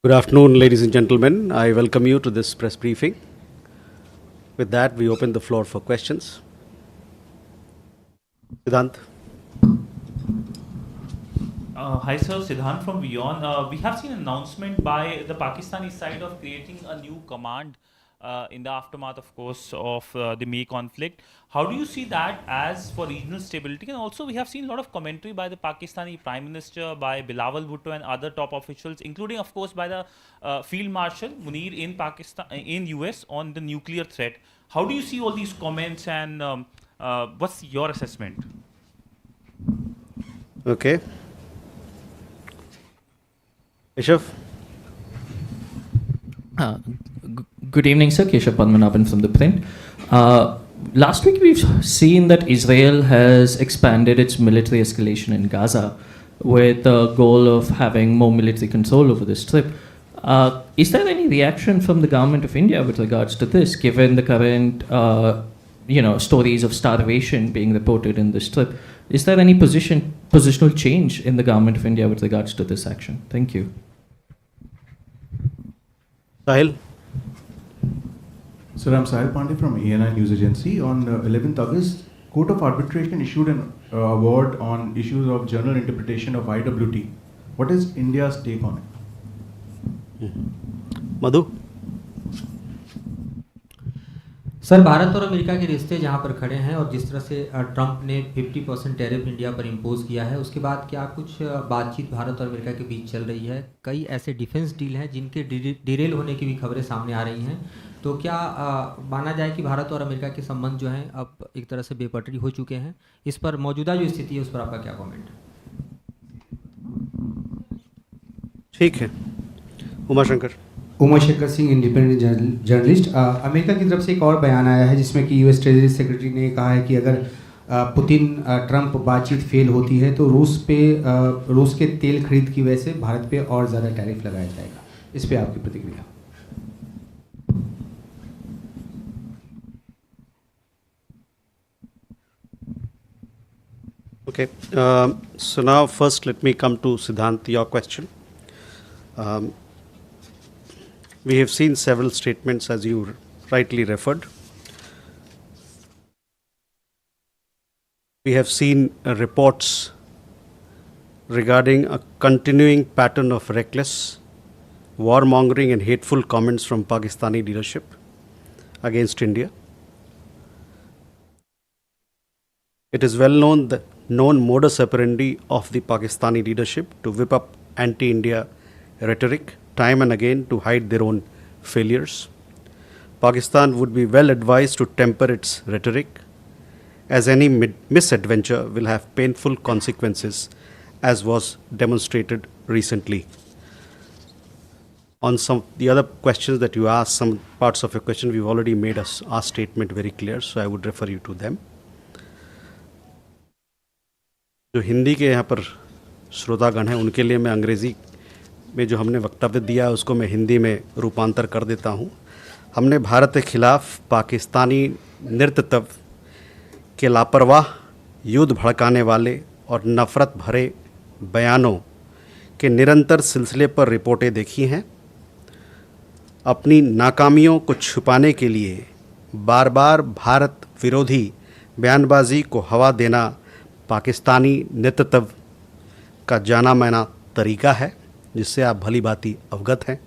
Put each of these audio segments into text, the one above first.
Good afternoon, ladies and gentlemen. I welcome you to this press briefing. With that, we open the floor for questions. Siddhant. Hi sir, Siddhant from Beyond. We have seen an announcement by the Pakistani side of creating a new command in the aftermath, of course, of the MEA conflict. How do you see that as for regional stability? And also, we have seen a lot of commentary by the Pakistani Prime Minister, by Bilawal Bhutto and other top officials, including, of course, by the Field Marshal Munir in Pakistan, in US, on the nuclear threat. How do you see all these comments, and what's your assessment? Okay. Keshav. Good evening, sir. Keshav Padmanabhan from The Print. Last week, we've seen that Israel has expanded its military escalation in Gaza with the goal of having more military control over the Strip. Is there any reaction from the government of India with regards to this, given the current, stories of starvation being reported in the Strip? Is there any positional change in the government of India with regards to this action? Thank you. Sahil. Sir, I'm Sahil Pandey from ANI News Agency. On 11th August, Court of Arbitration issued an award on issues of journal interpretation of IWT. What is India's take on it? Madhu. Sir, Bharat और America के रिश्ते जहां पर खड़े हैं और जिस तरह से ट्रंप ने 50% टैरिफ इंडिया पर इम्पोज किया है, उसके बाद क्या कुछ बातचीत भारत और अमेरिका के बीच चल रही है? कई ऐसे डिफेंस डील हैं जिनके डिरेल होने की भी खबरें सामने आ रही हैं। तो क्या माना जाए कि भारत और अमेरिका के संबंध जो हैं अब एक तरह से बेपटरी हो चुके हैं? इस पर मौजूदा जो स्थिति है उस पर आपका क्या कमेंट है? ठीक है। Umashankar Singh, independent journalist. America की तरफ से एक और बयान आया है जिसमें कि यूएस ट्रेजरी सेक्रेटरी ने कहा है कि अगर पुतिन ट्रंप बातचीत फेल होती है तो रूस के तेल खरीद की वजह से भारत पे और ज़्यादा टैरिफ लगाया जाएगा। इस पे आपकी प्रतिक्रिया? Okay. So now first let me come to Siddhant, your question. We have seen several statements as you rightly referred. We have seen reports regarding a continuing pattern of reckless, warmongering and hateful comments from Pakistani leadership against India. It is well known the known modus operandi of the Pakistani leadership to whip up anti-India rhetoric time and again to hide their own failures. Pakistan would be well advised to temper its rhetoric, as any misadventure will have painful consequences, as was demonstrated recently. On some the other questions that you asked, some parts of your question, we've already made our statement very clear, so I would refer you to them. जो हिंदी के यहाँ पर श्रोतागण हैं उनके लिए मैं अंग्रेज़ी में जो हमने वक्तव्य दिया है उसको मैं हिंदी में रूपांतर कर देता हूँ। हमने भारत के खिलाफ पाकिस्तानी नेतृत्व के लापरवाह, युद्ध भड़काने वाले और नफ़रत भरे बयानों के निरंतर सिलसिले पर रिपोर्टें देखी हैं। अपनी नाकामियों को छुपाने के लिए बार बार भारत विरोधी बयानबाजी को हवा देना पाकिस्तानी नेतृत्व का जाना माना तरीका है, जिससे आप भली भांति अवगत हैं।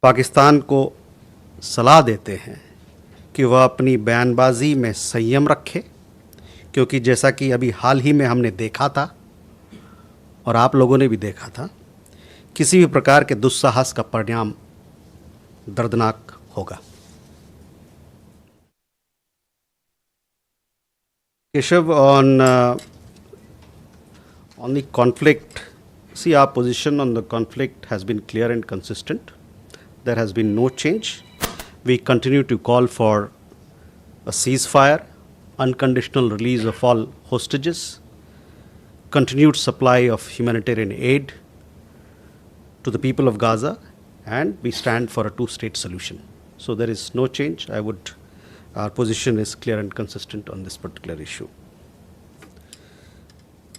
पाकिस्तान को सलाह देते हैं कि वह अपनी बयानबाजी में संयम रखे, क्योंकि जैसा कि अभी हाल ही में हमने देखा था और आप लोगों ने भी देखा था, किसी भी प्रकार के दुस्साहस का परिणाम दर्दनाक होगा। Keshav, on the conflict, see, our position on the conflict has been clear and consistent. There has been no change. We continue to call for a ceasefire, unconditional release of all hostages, continued supply of humanitarian aid to the people of Gaza, and we stand for a two-state solution. So there is no change. Our position is clear and consistent on this particular issue.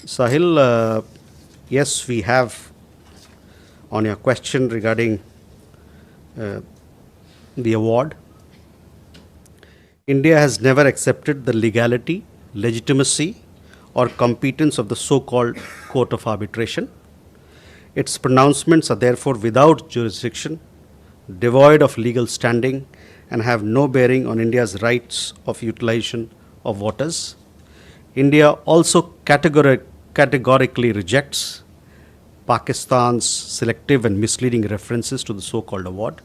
Sahil, yes, we have On your question regarding the award, India has never accepted the legality, legitimacy, or competence of the so-called Court of Arbitration. Its pronouncements are therefore without jurisdiction, devoid of legal standing, and have no bearing on India's rights of utilization of waters. India also categorically rejects Pakistan's selective and misleading references to the so-called award.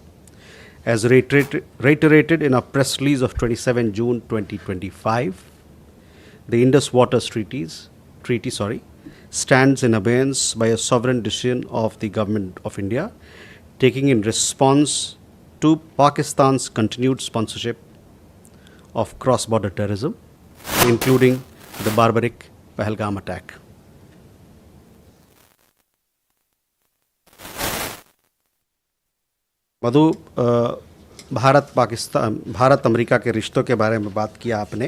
As reiterated in a press release of 27 June 2025, the Indus Waters Treaty stands in abeyance by a sovereign decision of the Government of India, taking in response to Pakistan's continued sponsorship of cross-border terrorism, including the barbaric Pahalgam attack. Madhu, Bharat America के रिश्तों के बारे में बात किया आपने।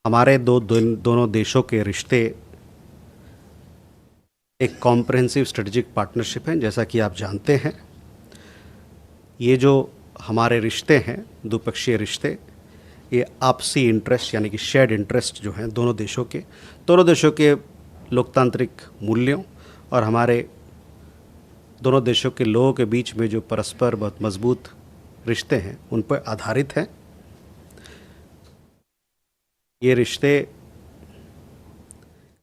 हमारे दोनों देशों के रिश्ते एक कॉम्प्रहेंसिव स्ट्रेटेजिक पार्टनरशिप है। जैसा कि आप जानते हैं, ये जो हमारे रिश्ते हैं, द्विपक्षीय रिश्ते, ये आपसी इंटरेस्ट यानी कि शेयर्ड इंटरेस्ट जो हैं दोनों देशों के लोकतांत्रिक मूल्यों और हमारे दोनों देशों के लोगों के बीच में जो परस्पर बहुत मजबूत रिश्ते हैं उन पर आधारित हैं। ये रिश्ते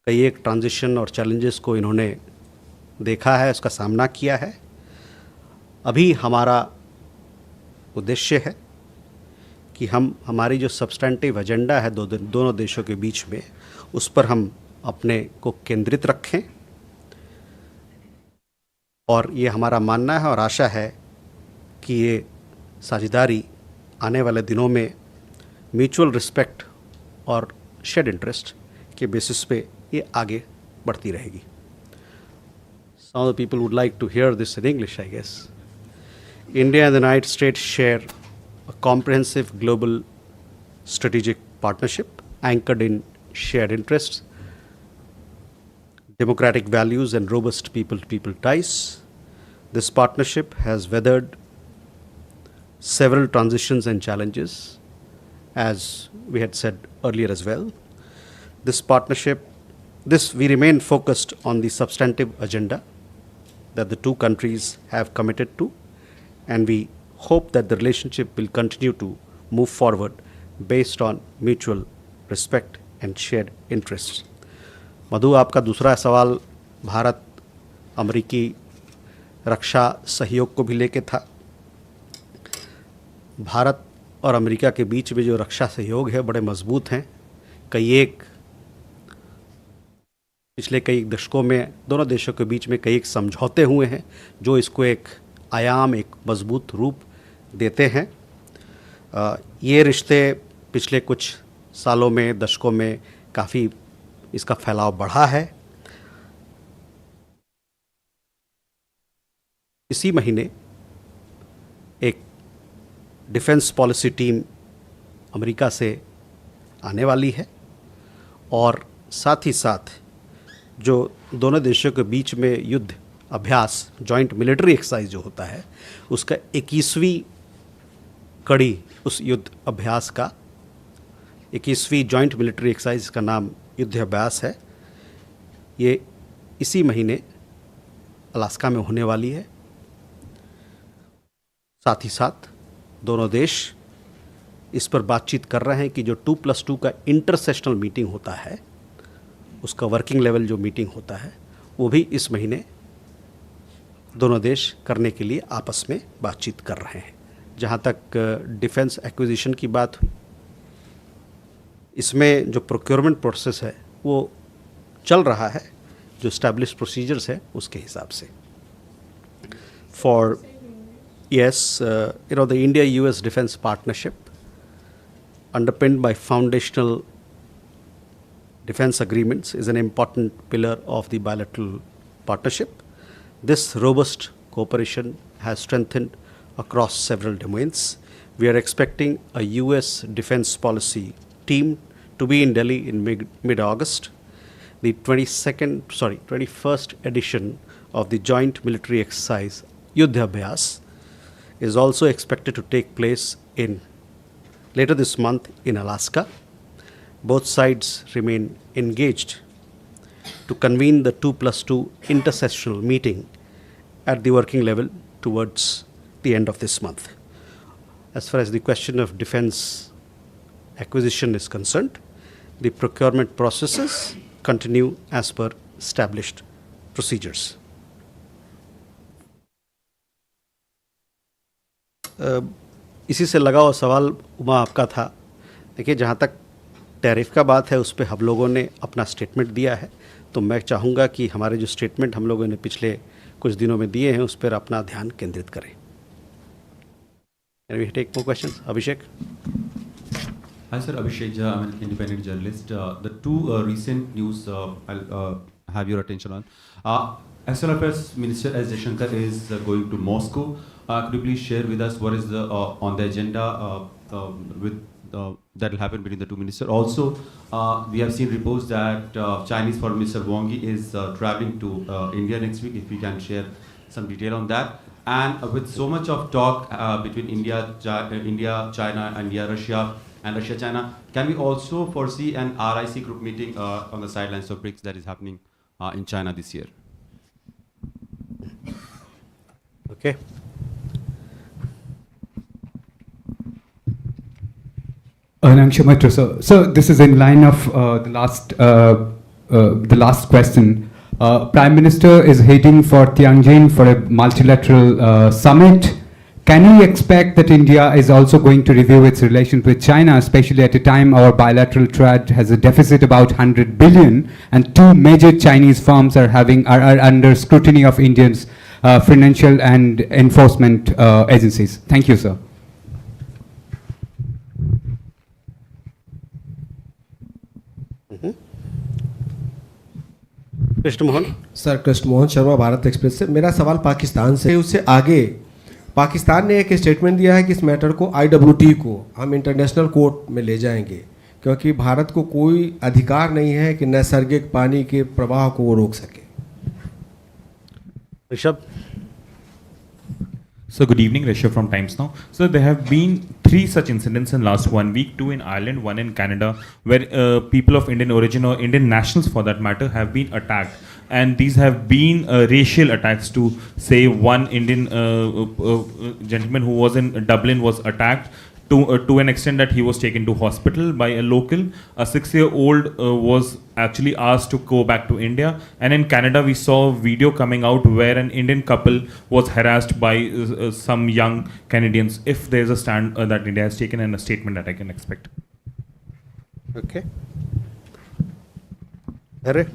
कई एक ट्रांजिशन और चैलेंजेस को इन्होंने देखा है, उसका सामना किया है। अभी हमारा उद्देश्य है कि हम हमारी जो सब्सटेंटिव एजेंडा है दोनों देशों के बीच में, उस पर हम अपने को केंद्रित रखें। और ये हमारा मानना है और आशा है कि ये साझेदारी आने वाले दिनों में म्यूचुअल रिस्पेक्ट और शेयर्ड इंटरेस्ट के बेसिस पे ये आगे बढ़ती रहेगी। Some of the people would like to hear this in English, I guess. India and the United States share a comprehensive global strategic partnership anchored in shared interests, democratic values, and robust people-to-people ties. This partnership has weathered several transitions and challenges, as we had said earlier as well. We remain focused on the substantive agenda that the two countries have committed to, and we hope that the relationship will continue to move forward based on mutual respect and shared interests. मधु, आपका दूसरा सवाल भारत अमेरिकी रक्षा सहयोग को भी लेके था। भारत और अमेरिका के बीच में जो रक्षा सहयोग है बड़े मजबूत हैं। पिछले कई दशकों में दोनों देशों के बीच में कई एक समझौते हुए हैं जो इसको एक आयाम, एक मजबूत रूप देते हैं। ये रिश्ते पिछले कुछ सालों में, दशकों में काफ़ी इसका फैलाव बढ़ा है। इसी महीने एक डिफेंस पॉलिसी टीम अमेरिका से आने वाली है और साथ ही साथ जो दोनों देशों के बीच में युद्ध अभ्यास, जॉइंट मिलिट्री एक्सरसाइज जो होता है, उसका 21वीं कड़ी उस युद्ध अभ्यास का 21वीं जॉइंट मिलिट्री एक्सरसाइज का नाम युद्ध अभ्यास है। ये इसी महीने अलास्का में होने वाली है। साथ ही साथ दोनों देश इस पर बातचीत कर रहे हैं कि जो 2+2 का इंटरसेशनल मीटिंग होता है, उसका वर्किंग लेवल जो मीटिंग होता है, वो भी इस महीने दोनों देश करने के लिए आपस में बातचीत कर रहे हैं। जहाँ तक डिफेंस एक्विजिशन की बात हुई, इसमें जो प्रोक्योरमेंट प्रोसेस है वो चल रहा है, जो एस्टैब्लिश्ड प्रोसीजर्स है उसके हिसाब से। For the India-US defense partnership, underpinned by foundational defense agreements, is an important pillar of the bilateral partnership. This robust cooperation has strengthened across several domains. We are expecting a US defense policy team to be in Delhi in mid-August. The 21st edition of the joint military exercise Yuddhabhyas is also expected to take place later this month in Alaska. Both sides remain engaged to convene the 2+2 intersessional meeting at the working level towards the end of this month. As far as the question of defense acquisition is concerned, the procurement processes continue as per established procedures. इसी से लगा हुआ सवाल उमा आपका था। देखिए, जहाँ तक टैरिफ का बात है उस पर हम लोगों ने अपना स्टेटमेंट दिया है, तो मैं चाहूँगा कि हमारे जो स्टेटमेंट हम लोगों ने पिछले कुछ दिनों में दिए हैं उस पर अपना ध्यान केंद्रित करें। Can we take more questions? Abhishek? Hi sir, Abhishek Jha, I'm an independent journalist. The two recent news I'll have your attention on. External Affairs Minister S. Jaishankar is going to Moscow. Could you please share with us what is the on the agenda that will happen between the two ministers? Also, we have seen reports that Chinese Foreign Minister Wang Yi is traveling to India next week. If we can share some detail on that. And with so much of talk between India, China, India, Russia, and Russia-China, can we also foresee an RIC group meeting on the sidelines of BRICS that is happening in China this year? Okay. Anang Shamatra, sir. So this is in line of the last question. Prime Minister is heading for Tianjin for a multilateral summit. Can we expect that India is also going to review its relations with China, especially at a time our bilateral trade has a deficit about 100 billion, and two major Chinese firms are under scrutiny of Indians' financial and enforcement agencies? Thank you, sir. Krishna Mohan sir, Krishna Mohan Sharma, Bharat express से। मेरा सवाल पाकिस्तान से, उससे आगे पाकिस्तान ने एक statement दिया है कि इस मैटर को IWT को हम इंटरनेशनल कोर्ट में ले जाएंगे, क्योंकि भारत को कोई अधिकार नहीं है कि नैसर्गिक पानी के प्रवाह को वो रोक सके। Rishabh? So good evening, Rishabh from Times Now. So there have been 3 such incidents in last 1 week, 2 in Ireland, 1 in Canada, where people of Indian origin or Indian nationals for that matter have been attacked. And these have been racial attacks. To say, one Indian gentleman who was in Dublin was attacked to an extent that he was taken to hospital by a local. A 6-year-old was actually asked to go back to India. And in Canada, we saw a video coming out where an Indian couple was harassed by some young Canadians. If there's a stand that India has taken and a statement that I can expect. Okay. Harry?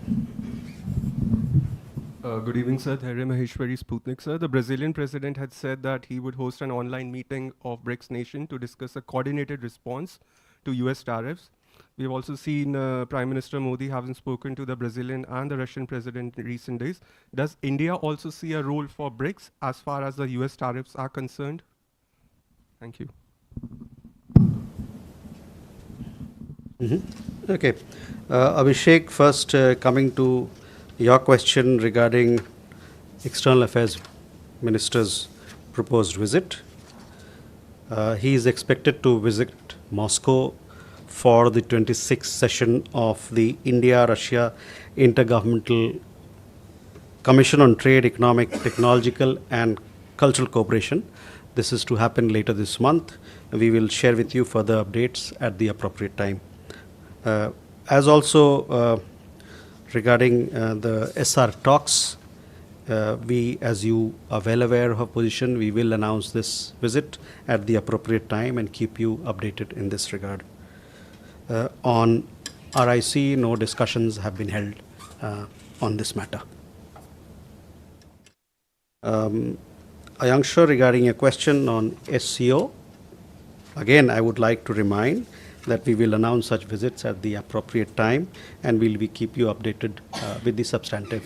Good evening, sir. Harry Maheshwari, Sputnik, sir. The Brazilian president had said that he would host an online meeting of BRICS nation to discuss a coordinated response to US tariffs. We've also seen Prime Minister Modi having spoken to the Brazilian and the Russian president in recent days. Does India also see a role for BRICS as far as the US tariffs are concerned? Thank you. Okay. Abhishek, first coming to your question regarding External Affairs Minister's proposed visit. He is expected to visit Moscow for the 26th session of the India-Russia Intergovernmental Commission on Trade, Economic, Technological and Cultural Cooperation. This is to happen later this month. We will share with you further updates at the appropriate time. As also regarding the SR talks, we, as you are well aware of our position, we will announce this visit at the appropriate time and keep you updated in this regard. On RIC, no discussions have been held on this matter. Ayanksha, regarding a question on SCO, again, I would like to remind that we will announce such visits at the appropriate time, and we'll keep you updated with the substantive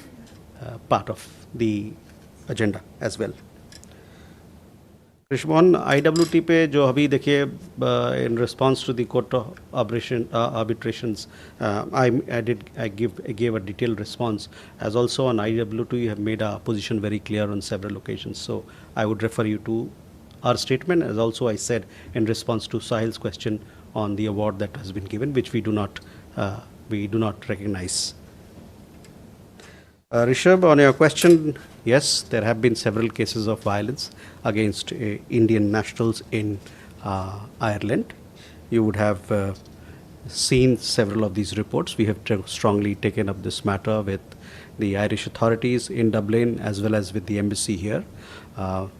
part of the agenda as well. रिश्वन IWT पे जो अभी देखिए in response to the court of arbitrations, I gave a detailed response. As also on IWT, you have made our position very clear on several occasions. So I would refer you to our statement, as also I said in response to Sahil's question on the award that has been given, which we do not recognize. Rishabh, on your question, yes, there have been several cases of violence against Indian nationals in Ireland. You would have seen several of these reports. We have strongly taken up this matter with the Irish authorities in Dublin as well as with the embassy here.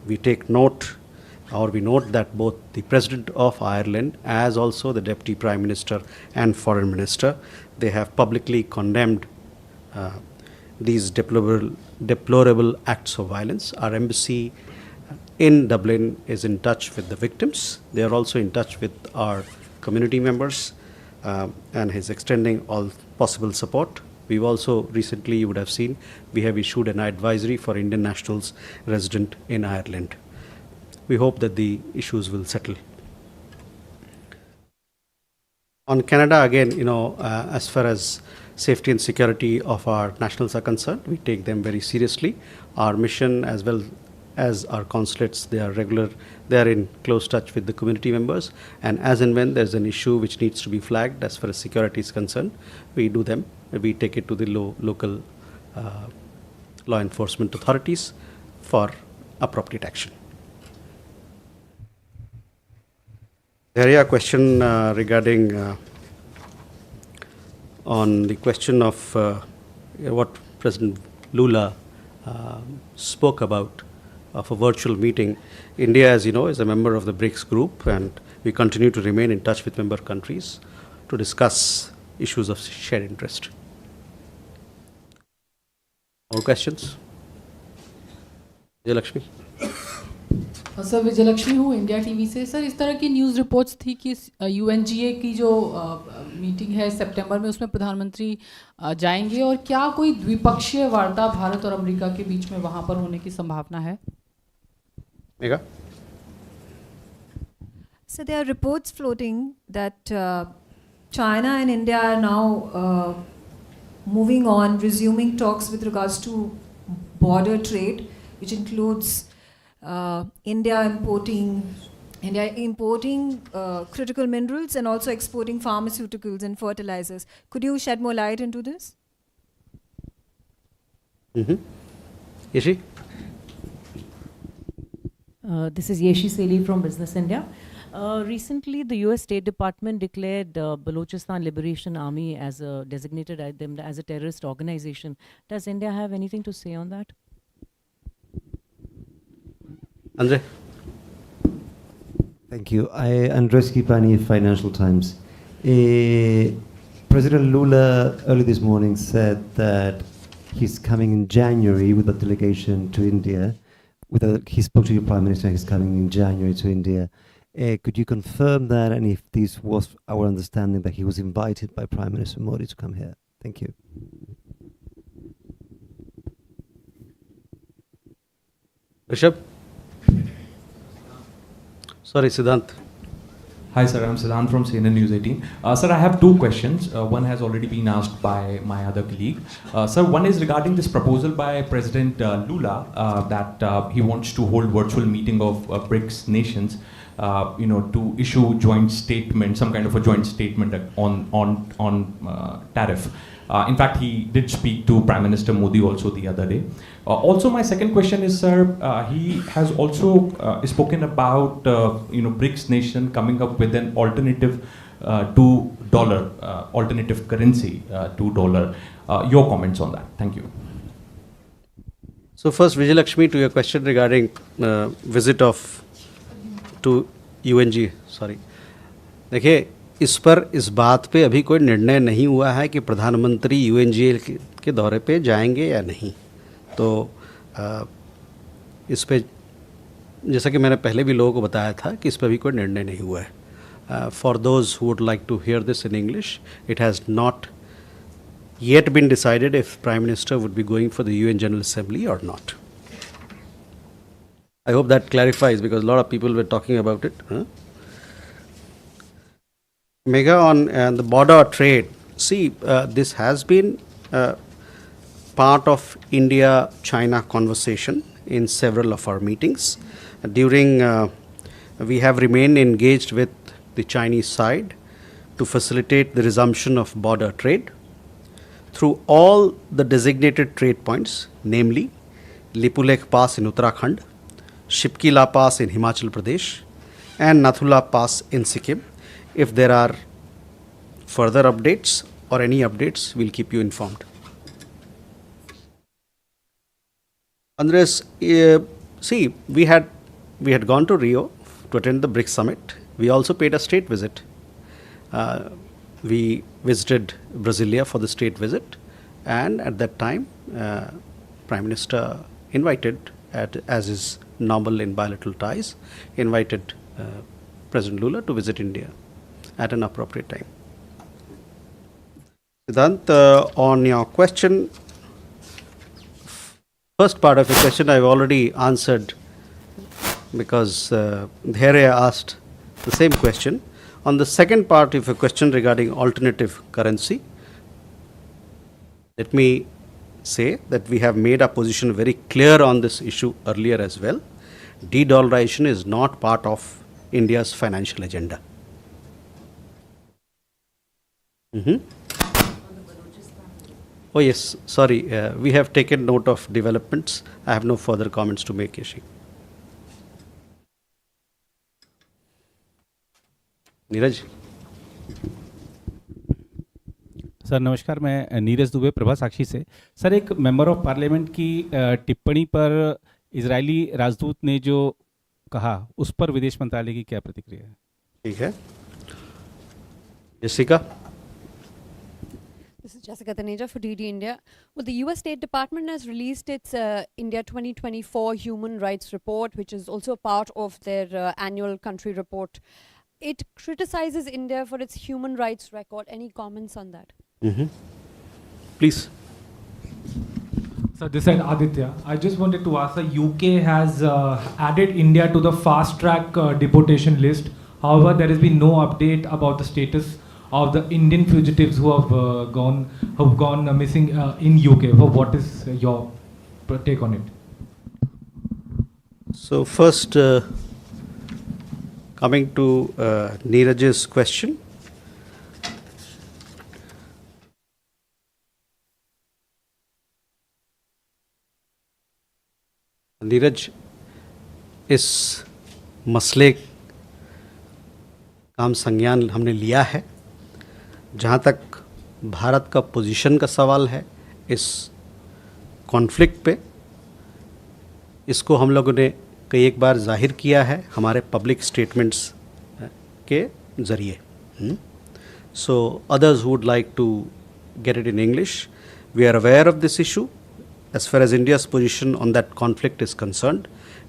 We note that both the President of Ireland as also the Deputy Prime Minister and Foreign Minister, they have publicly condemned these deplorable acts of violence. Our embassy in Dublin is in touch with the victims. They are also in touch with our community members and is extending all possible support. We've also recently, you would have seen, we have issued an advisory for Indian nationals resident in Ireland. We hope that the issues will settle. On Canada, again, as far as safety and security of our nationals are concerned, we take them very seriously. Our mission, as well as our consulates, they are in close touch with the community members, and as and when there's an issue which needs to be flagged as far as security is concerned, we take it to the local law enforcement authorities for appropriate action. There is a question regarding on the question of what President Lula spoke about of a virtual meeting. India, as you know, is a member of the BRICS group, and we continue to remain in touch with member countries to discuss issues of shared interest. More questions? Vijayalakshmi. Sir Vijayalakshmi हूँ India TV से। Sir, इस तरह की news reports थी कि UNGA की जो meeting है सितंबर में, उसमें प्रधानमंत्री जाएंगे, और क्या कोई द्विपक्षीय वार्ता भारत और अमेरिका के बीच में वहाँ पर होने की संभावना है? Mega? So there are reports floating that China and India are now moving on, resuming talks with regards to border trade, which includes India importing critical minerals and also exporting pharmaceuticals and fertilizers. Could you shed more light into this? Yeshi? This is Yeshi Seli from Business India. Recently, the US State Department declared Balochistan Liberation Army designated them as a terrorist organization. Does India have anything to say on that? Andre? Thank you. Andres Kipani, Financial Times. President Lula early this morning said that he's coming in January with a delegation to India. He spoke to your Prime Minister, he's coming in January to India. Could you confirm that, and if this was our understanding that he was invited by Prime Minister Modi to come here? Thank you. Rishabh? Sorry, Siddhant. Hi sir, I'm Siddhant from CNN News 18. Sir, I have two questions. One has already been asked by my other colleague. Sir, one is regarding this proposal by President Lula that he wants to hold virtual meeting of BRICS nations, to issue joint statement, some kind of a joint statement on tariff. In fact, he did speak to Prime Minister Modi also the other day. Also, my second question is, sir, he has also spoken about BRICS nation coming up with an alternative to dollar, alternative currency to dollar. Your comments on that? Thank you. So first, Vijayalakshmi, to your question regarding visit to UNG, sorry. देखिए, इस बात पे अभी कोई निर्णय नहीं हुआ है कि प्रधानमंत्री UNGA के दौरे पे जाएंगे या नहीं। तो इस पे, जैसा कि मैंने पहले भी लोगों को बताया था, कि इस पर भी कोई निर्णय नहीं हुआ है। For those who would like to hear this in English, it has not yet been decided if Prime Minister would be going for the UN General Assembly or not. I hope that clarifies because a lot of people were talking about it. Mega on the border trade. See, this has been part of India-China conversation in several of our meetings. We have remained engaged with the Chinese side to facilitate the resumption of border trade through all the designated trade points, namely Lipulekh Pass in Uttarakhand, Shipkila Pass in Himachal Pradesh, and Nathula Pass in Sikkim. If there are further updates or any updates, we'll keep you informed. Andres, see, we had gone to Rio to attend the BRICS summit. We also paid a state visit. We visited Brasilia for the state visit, and at that time, Prime Minister invited, as is normal in bilateral ties, invited President Lula to visit India at an appropriate time. Siddhant, on your question, first part of your question I've already answered because Dheria asked the same question. On the second part of your question regarding alternative currency, let me say that we have made our position very clear on this issue earlier as well. De-dollarization is not part of India's financial agenda. Oh yes, sorry, we have taken note of developments. I have no further comments to make, Yashi. Neeraj sir नमस्कार, मैं नीरज दुबे प्रभा साक्षी से। Sir, एक member of parliament की टिप्पणी पर Israeli राजदूत ने जो कहा, उस पर विदेश मंत्रालय की क्या प्रतिक्रिया है? ठीक है, जessica. This is Jessica Taneja for DD India. Well, the US State Department has released its India 2024 Human Rights Report, which is also part of their annual country report. It criticizes India for its human rights record. Any comments on that? Please. So this is Aditya. I just wanted to ask, the UK has added India to the fast track deportation list. However, there has been no update about the status of the Indian fugitives who have gone missing in UK. So what is your take on it? So first, coming to Neeraj's question. Neeraj, इस मसले का हम संज्ञान हमने लिया है। जहाँ तक भारत का पोजीशन का सवाल है इस कॉन्फ्लिक्ट पे, इसको हम लोगों ने कई एक बार जाहिर किया है हमारे पब्लिक स्टेटमेंट्स के ज़रिए। So others would like to get it in English. We are aware of this issue. As far as India's position on that conflict is concerned,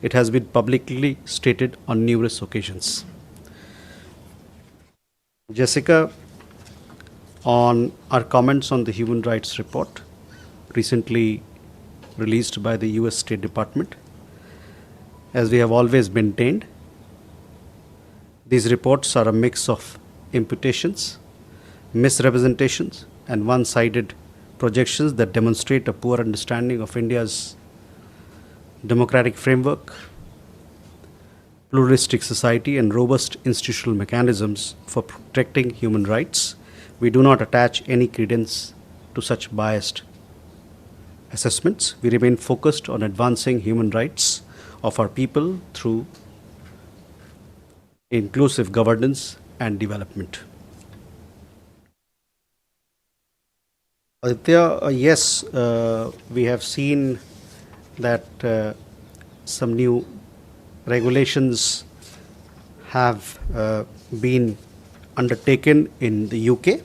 it has been publicly stated on numerous occasions. Jessica, on our comments on the Human Rights Report recently released by the US State Department, as we have always maintained, these reports are a mix of imputations, misrepresentations, and one-sided projections that demonstrate a poor understanding of India's democratic framework, pluralistic society, and robust institutional mechanisms for protecting human rights. We do not attach any credence to such biased assessments. We remain focused on advancing human rights of our people through inclusive governance and development. Aditya, yes, we have seen that some new regulations have been undertaken in the UK.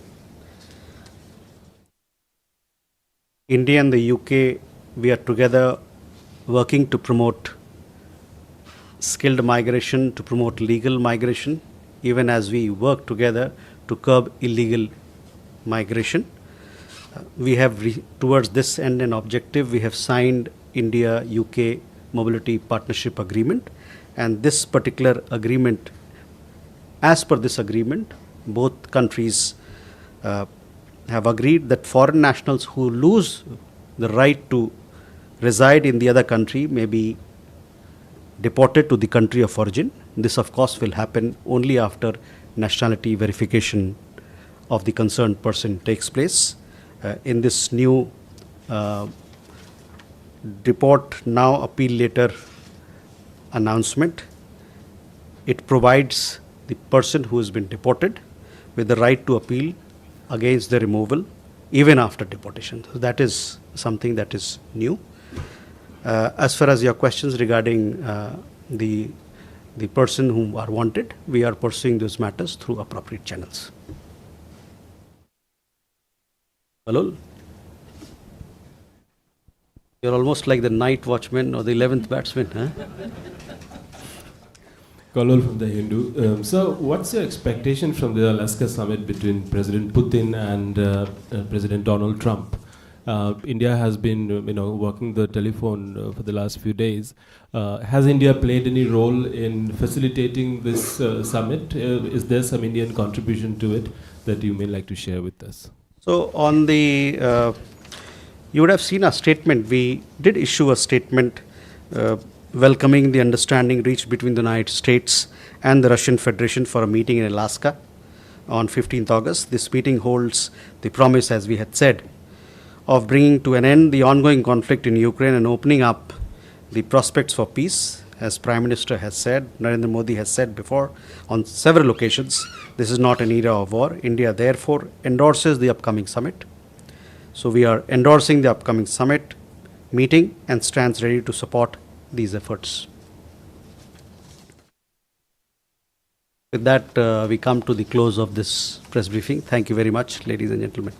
India and the UK, we are together working to promote skilled migration, to promote legal migration, even as we work together to curb illegal migration. We have, towards this end and objective, we have signed India-UK Mobility Partnership Agreement. And this particular agreement, as per this agreement, both countries have agreed that foreign nationals who lose the right to reside in the other country may be deported to the country of origin. This, of course, will happen only after nationality verification of the concerned person takes place. In this new deport now, appeal later announcement, it provides the person who has been deported with the right to appeal against the removal even after deportation. So that is something that is new. As far as your questions regarding the person whom are wanted, we are pursuing those matters through appropriate channels. Hello? You're almost like the night watchman or the 11th batsman, huh? Kalol from the Hindu. So, what's your expectation from the Alaska summit between President Putin and President Donald Trump? India has been, working the telephone for the last few days. Has India played any role in facilitating this summit? Is there some Indian contribution to it that you may like to share with us? So, on the, you would have seen a statement. We did issue a statement welcoming the understanding reached between the United States and the Russian Federation for a meeting in Alaska on 15th August. This meeting holds the promise, as we had said, of bringing to an end the ongoing conflict in Ukraine and opening up the prospects for peace. As Prime Minister has said, Narendra Modi has said before on several occasions, this is not an era of war. India therefore endorses the upcoming summit. So we are endorsing the upcoming summit meeting and stands ready to support these efforts. With that, we come to the close of this press briefing. Thank you very much, ladies and gentlemen.